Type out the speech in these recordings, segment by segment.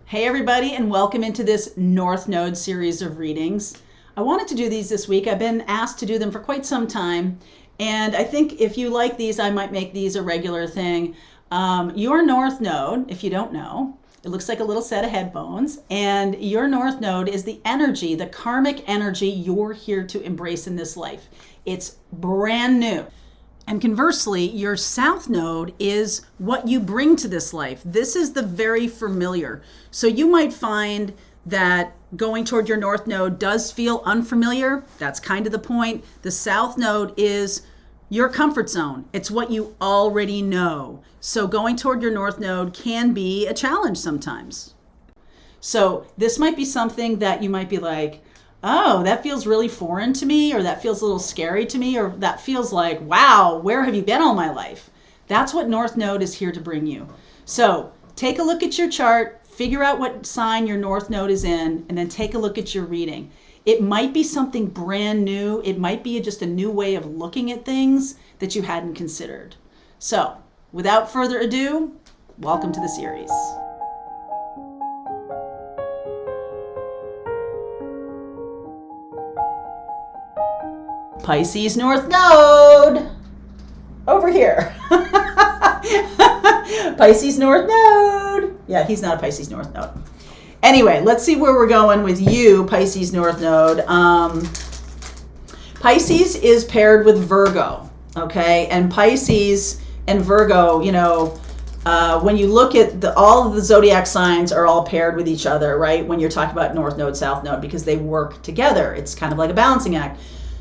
Hey everybody, and welcome into this North Node series of readings. I wanted to do these this week. I've been asked to do them for quite some time, and I think if you like these, I might make these a regular thing. Your North Node, if you don't know, it looks like a little set of headphones, and your North Node is the energy, the karmic energy you're here to embrace in this life. It's brand new. And conversely, your South Node is what you bring to this life. This is the very familiar. So you might find that going toward your North Node does feel unfamiliar. That's kind of the point. The South Node is your comfort zone. It's what you already know. So going toward your North Node can be a challenge sometimes. So this might be something that you might be like, oh, that feels really foreign to me, or that feels a little scary to me, or that feels like, wow, where have you been all my life? That's what North Node is here to bring you. So take a look at your chart, figure out what sign your North Node is in, and then take a look at your reading. It might be something brand new. It might be just a new way of looking at things that you hadn't considered. So without further ado, welcome to the series. Pisces North Node, over here. Pisces North Node. Yeah, he's not a Pisces North Node. Anyway, let's see where we're going with you, Pisces North Node. Pisces is paired with Virgo, okay? And Pisces and Virgo, when you look at all of the zodiac signs are all paired with each other, right? When you're talking about North Node, South Node, because they work together. It's kind of like a balancing act.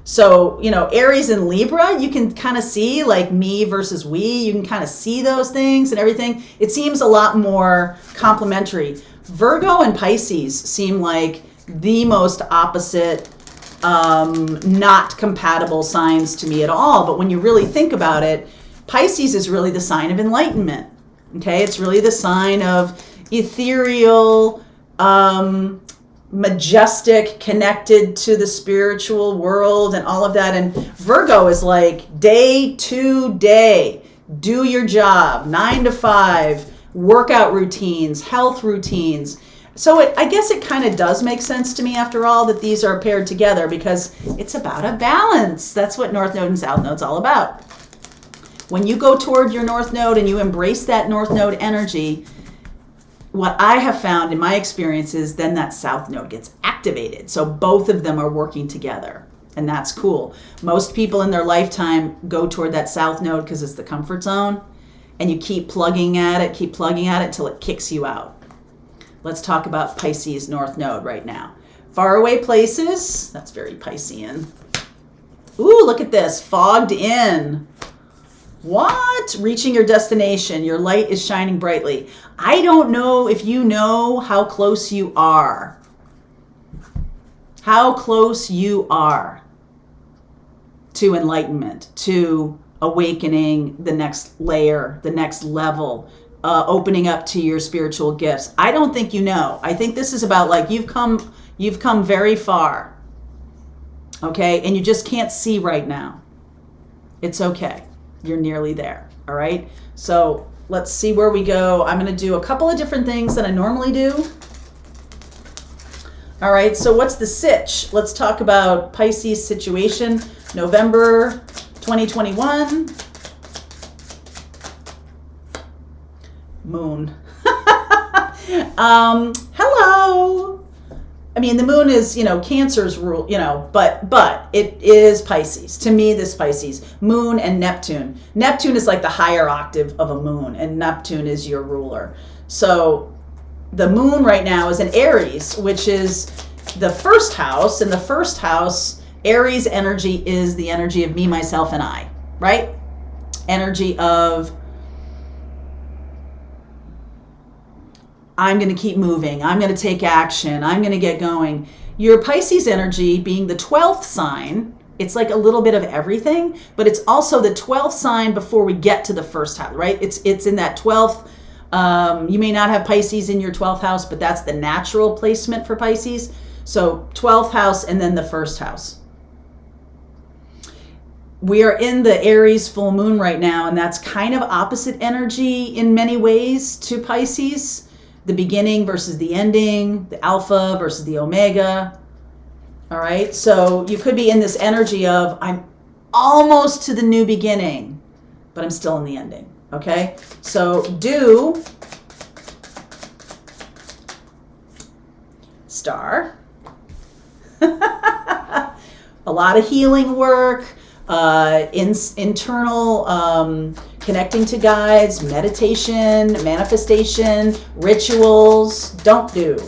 So, Aries and Libra, you can kind of see like me versus we. You can kind of see those things and everything. It seems a lot more complementary. Virgo and Pisces seem like the most opposite, not compatible signs to me at all. But when you really think about it, Pisces is really the sign of enlightenment. Okay, it's really the sign of ethereal, majestic, connected to the spiritual world and all of that. And Virgo is like day to day, do your job, 9 to 5, workout routines, health routines. So I guess it kind of does make sense to me after all that these are paired together because it's about a balance. That's what North Node and South Node's all about. When you go toward your North Node and you embrace that North Node energy, what I have found in my experience is then that South Node gets activated. So both of them are working together, and that's cool. Most people in their lifetime go toward that South Node because it's the comfort zone, and you keep plugging at it until it kicks you out. Let's talk about Pisces North Node right now. Faraway places, that's very Piscean. Ooh, look at this, fogged in. What? Reaching your destination. Your light is shining brightly. I don't know if you know how close you are. How close you are to enlightenment, to awakening the next layer, the next level, opening up to your spiritual gifts. I don't think you know. I think this is about like you've come very far. Okay? And you just can't see right now. It's okay. You're nearly there. All right. So let's see where we go. I'm going to do a couple of different things than I normally do. All right. So what's the sitch? Let's talk about Pisces situation, November 2021. Moon. Hello. I mean, the moon is, Cancer's rule, but it is Pisces. To me, this Pisces, moon and Neptune. Neptune is like the higher octave of a moon, and Neptune is your ruler. So the moon right now is in Aries, which is the first house. In the first house, Aries energy is the energy of me, myself, and I, right? Energy of I'm going to keep moving. I'm going to take action. I'm going to get going. Your Pisces energy being the 12th sign, it's like a little bit of everything, but it's also the 12th sign before we get to the first house, right? It's in that 12th. You may not have Pisces in your 12th house, but that's the natural placement for Pisces. So 12th house and then the first house. We are in the Aries full moon right now, and that's kind of opposite energy in many ways to Pisces. the beginning versus the ending, the alpha versus the omega. All right, so you could be in this energy of, I'm almost to the new beginning, but I'm still in the ending. Okay, so do star. A lot of healing work, internal connecting to guides, meditation, manifestation, rituals. Don't do.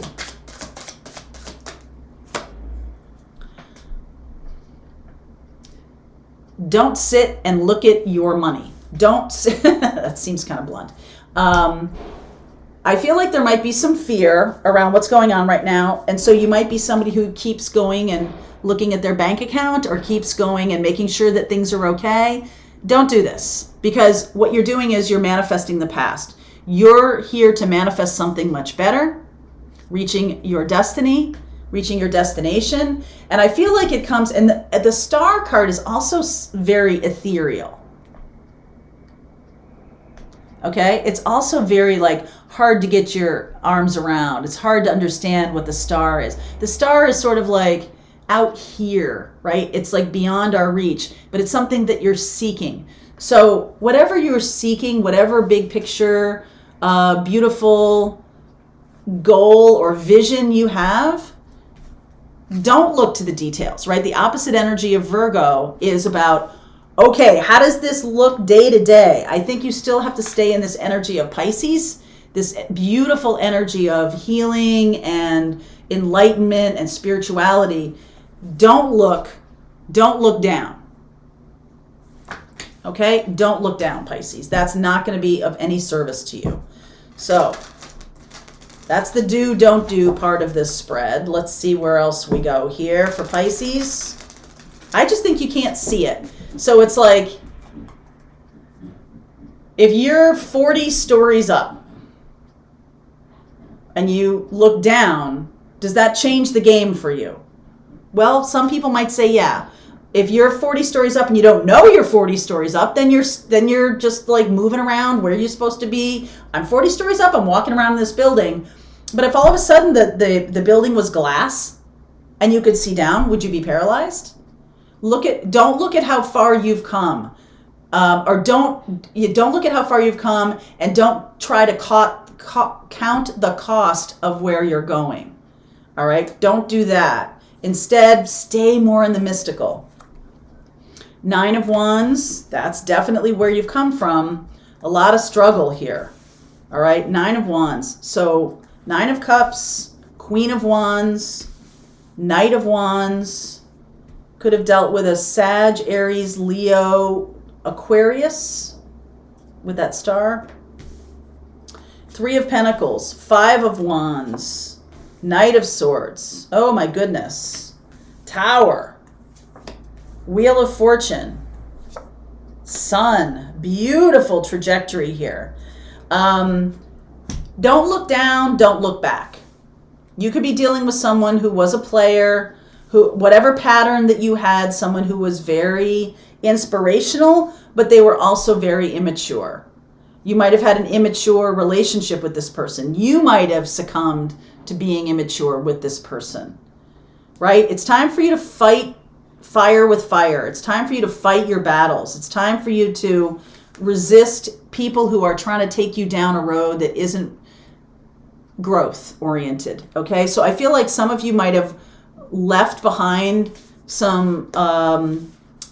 Don't sit and look at your money. Don't sit. That seems kind of blunt. I feel like there might be some fear around what's going on right now. And so you might be somebody who keeps going and looking at their bank account or keeps going and making sure that things are okay. Don't do this, because what you're doing is you're manifesting the past. You're here to manifest something much better, reaching your destiny, reaching your destination. And I feel like it comes, and the star card is also very ethereal. Okay, it's also very like hard to get your arms around. It's hard to understand what the star is. The star is sort of like out here, right? It's like beyond our reach, but it's something that you're seeking. So whatever you're seeking, whatever big picture, beautiful goal or vision you have, don't look to the details, right? The opposite energy of Virgo is about, okay, how does this look day to day? I think you still have to stay in this energy of Pisces, this beautiful energy of healing and enlightenment and spirituality. Don't look down. Okay? Don't look down, Pisces. That's not going to be of any service to you. So that's the do, don't do part of this spread. Let's see where else we go here for Pisces. I just think you can't see it. So it's like, if you're 40 stories up and you look down, does that change the game for you? Well, some people might say, yeah. If you're 40 stories up and you don't know you're 40 stories up, then you're just like moving around where you're supposed to be. I'm 40 stories up, I'm walking around in this building. But if all of a sudden the building was glass and you could see down, would you be paralyzed? Don't look at how far you've come, or don't look at how far you've come, and don't try to count the cost of where you're going. All right, don't do that. Instead, stay more in the mystical. 9 of Wands, that's definitely where you've come from. A lot of struggle here. All right, 9 of Wands. So 9 of Cups, Queen of Wands, Knight of Wands. Could have dealt with a Sag, Aries, Leo, Aquarius with that star. 3 of Pentacles, 5 of Wands, Knight of Swords. Oh my goodness. Tower. Wheel of Fortune. Sun. Beautiful trajectory here. Don't look down, don't look back. You could be dealing with someone who was a player, who, whatever pattern that you had, someone who was very inspirational, but they were also very immature. You might have had an immature relationship with this person. You might have succumbed to being immature with this person, right? It's time for you to fight fire with fire. It's time for you to fight your battles. It's time for you to resist people who are trying to take you down a road that isn't growth oriented. Okay. So I feel like some of you might have left behind some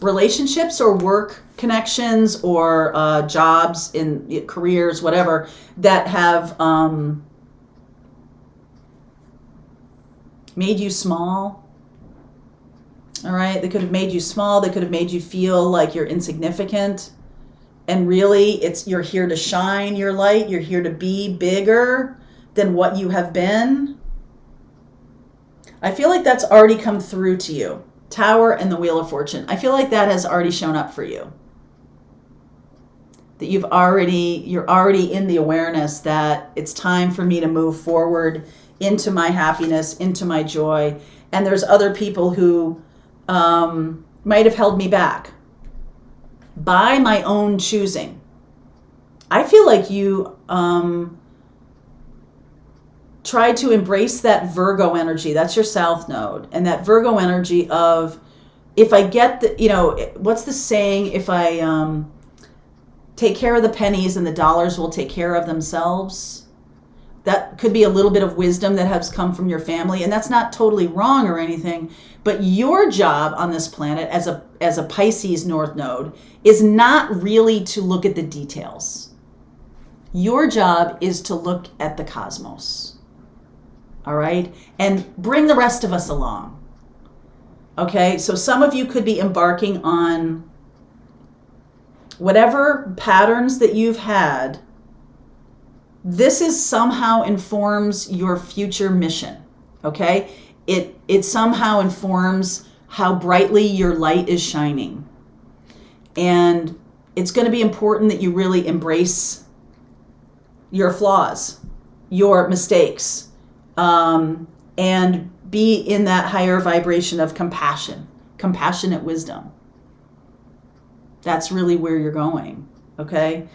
relationships or work connections or jobs in careers, whatever, that have made you small. All right. They could have made you small. They could have made you feel like you're insignificant. And really, you're here to shine your light. You're here to be bigger than what you have been. I feel like that's already come through to you. Tower and the Wheel of Fortune. I feel like that has already shown up for you. That you're already in the awareness that it's time for me to move forward into my happiness, into my joy. And there's other people who might have held me back by my own choosing. I feel like you try to embrace that Virgo energy. That's your south node. And that Virgo energy of, if I get the, what's the saying? If I take care of the pennies and the dollars will take care of themselves. That could be a little bit of wisdom that has come from your family. And that's not totally wrong or anything. But your job on this planet as a Pisces North Node is not really to look at the details. Your job is to look at the cosmos. All right? And bring the rest of us along. Okay? So some of you could be embarking on whatever patterns that you've had. This is somehow informs your future mission. Okay? It somehow informs how brightly your light is shining. And it's going to be important that you really embrace your flaws, your mistakes, and be in that higher vibration of compassion, compassionate wisdom. That's really where you're going, okay?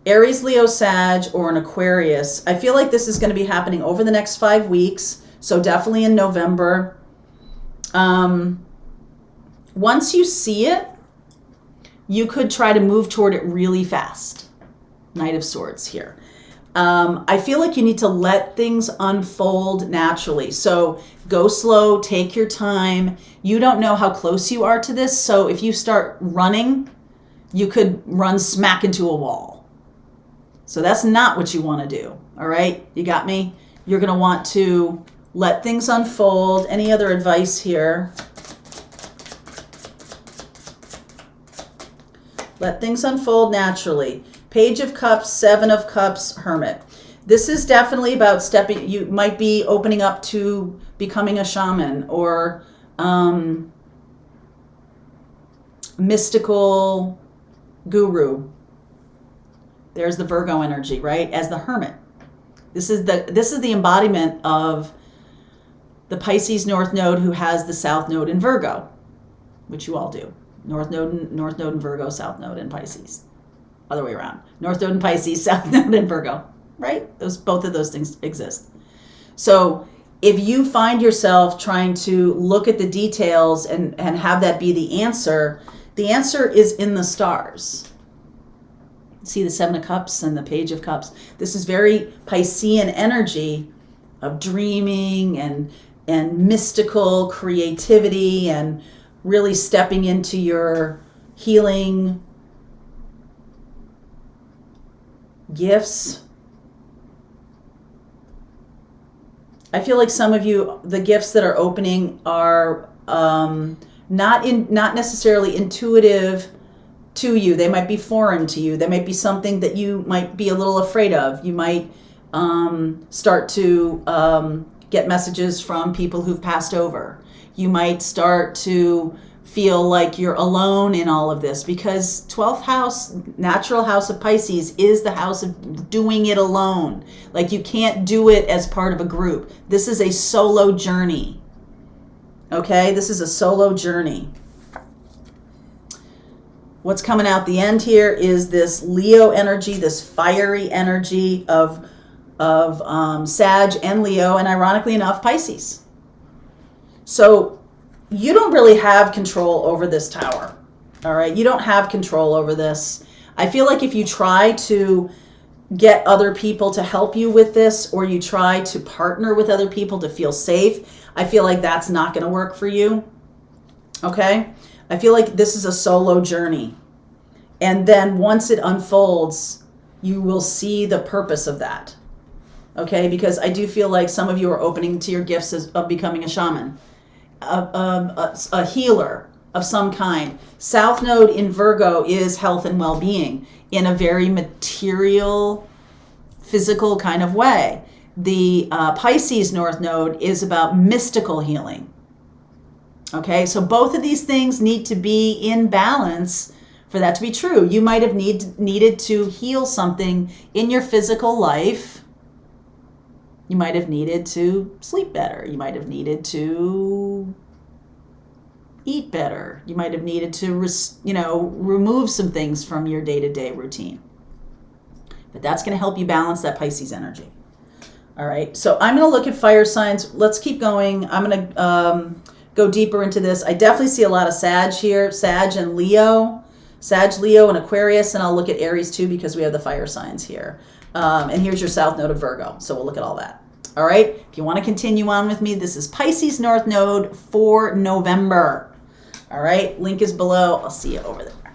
Aries, Leo, Sag, or an Aquarius. I feel like this is going to be happening over the next 5 weeks, so definitely in November. Once you see it, you could try to move toward it really fast. Knight of Swords here. I feel like you need to let things unfold naturally. So go slow, take your time. You don't know how close you are to this. So if you start running, you could run smack into a wall. So that's not what you want to do. All right. You got me? You're going to want to let things unfold. Any other advice here? Let things unfold naturally. Page of Cups, Seven of Cups, Hermit. This is definitely about stepping. You might be opening up to becoming a shaman or mystical guru. There's the Virgo energy, right? As the Hermit. This is the embodiment of the Pisces North Node who has the South Node in Virgo, which you all do. North Node in Virgo, South Node in Pisces. Other way around. North Node in Pisces, South Node in Virgo, right? Both of those things exist. So if you find yourself trying to look at the details and have that be the answer is in the stars. See the Seven of Cups and the Page of Cups. This is very Piscean energy of dreaming and mystical creativity and really stepping into your healing gifts. I feel like some of you, the gifts that are opening are not necessarily intuitive to you. They might be foreign to you. They might be something that you might be a little afraid of. You might start to get messages from people who've passed over. You might start to feel like you're alone in all of this because 12th house, natural house of Pisces, is the house of doing it alone. Like you can't do it as part of a group. This is a solo journey. Okay? This is a solo journey. What's coming out the end here is this Leo energy, this fiery energy of Sag and Leo, and ironically enough, Pisces. So you don't really have control over this tower. All right? You don't have control over this. I feel like if you try to get other people to help you with this, or you try to partner with other people to feel safe, I feel like that's not going to work for you. Okay? I feel like this is a solo journey. And then once it unfolds, you will see the purpose of that. Okay? Because I do feel like some of you are opening to your gifts of becoming a shaman, a healer of some kind. South Node in Virgo is health and well-being in a very material, physical kind of way. The Pisces North Node is about mystical healing. Okay, so both of these things need to be in balance for that to be true. You might have needed to heal something in your physical life. You might have needed to sleep better. You might have needed to eat better. You might have needed to, remove some things from your day-to-day routine. But that's going to help you balance that Pisces energy. All right, so I'm going to look at fire signs. Let's keep going. I'm going to go deeper into this. I definitely see a lot of Sag here, Sag and Leo, Sag, Leo, and Aquarius, and I'll look at Aries too because we have the fire signs here. And here's your south node of Virgo, so we'll look at all that. All right, if you want to continue on with me, this is Pisces North Node for November. All right, link is below. I'll see you over there.